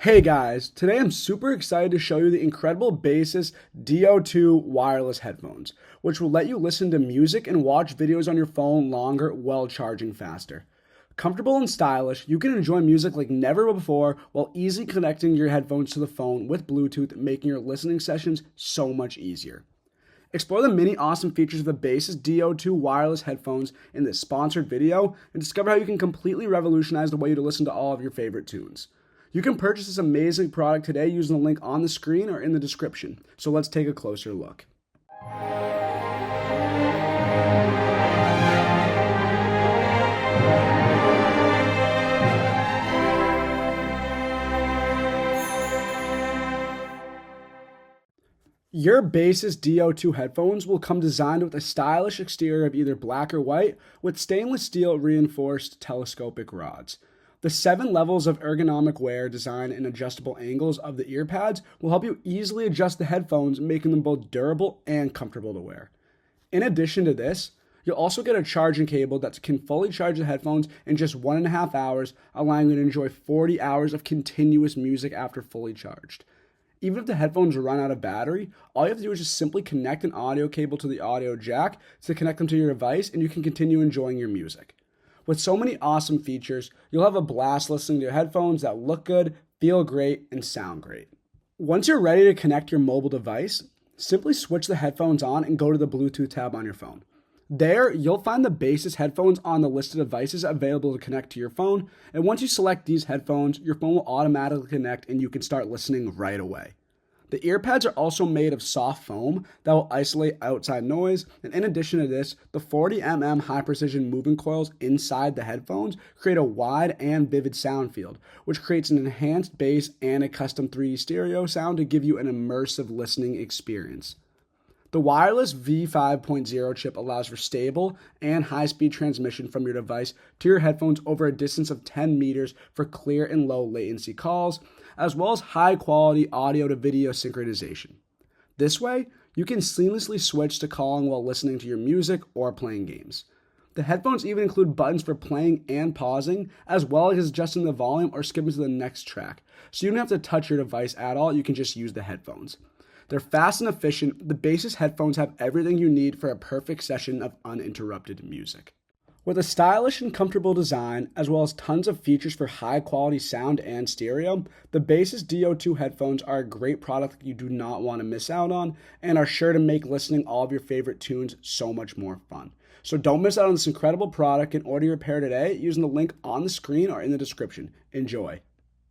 Hey guys, today I'm super excited to show you the incredible Baseus D02 wireless headphones, which will let you listen to music and watch videos on your phone longer while charging faster. Comfortable and stylish, you can enjoy music like never before while easily connecting your headphones to the phone with Bluetooth, making your listening sessions so much easier. Explore the many awesome features of the Baseus D02 wireless headphones in this sponsored video and discover how you can completely revolutionize the way you listen to all of your favorite tunes. You can purchase this amazing product today using the link on the screen or in the description. So let's take a closer look. Your Baseus D02 headphones will come designed with a stylish exterior of either black or white with stainless steel reinforced telescopic rods. The 7 levels of ergonomic wear design and adjustable angles of the ear pads will help you easily adjust the headphones, making them both durable and comfortable to wear. In addition to this, you'll also get a charging cable that can fully charge the headphones in just 1.5 hours, allowing you to enjoy 40 hours of continuous music after fully charged. Even if the headphones run out of battery, all you have to do is just simply connect an audio cable to the audio jack to connect them to your device, and you can continue enjoying your music. With so many awesome features, you'll have a blast listening to headphones that look good, feel great, and sound great. Once you're ready to connect your mobile device, simply switch the headphones on and go to the Bluetooth tab on your phone. There, you'll find the Baseus headphones on the list of devices available to connect to your phone, and once you select these headphones, your phone will automatically connect and you can start listening right away. The earpads are also made of soft foam that will isolate outside noise, and in addition to this, the 40mm high-precision moving coils inside the headphones create a wide and vivid sound field, which creates an enhanced bass and a custom 3D stereo sound to give you an immersive listening experience. The wireless V5.0 chip allows for stable and high-speed transmission from your device to your headphones over a distance of 10 meters for clear and low latency calls, as well as high-quality audio to video synchronization. This way, you can seamlessly switch to calling while listening to your music or playing games. The headphones even include buttons for playing and pausing, as well as adjusting the volume or skipping to the next track, so you don't have to touch your device at all, you can just use the headphones. They're fast and efficient. The Baseus headphones have everything you need for a perfect session of uninterrupted music. With a stylish and comfortable design, as well as tons of features for high-quality sound and stereo, the Baseus D02 headphones are a great product that you do not want to miss out on, and are sure to make listening all of your favorite tunes so much more fun. So don't miss out on this incredible product and order your pair today using the link on the screen or in the description. Enjoy.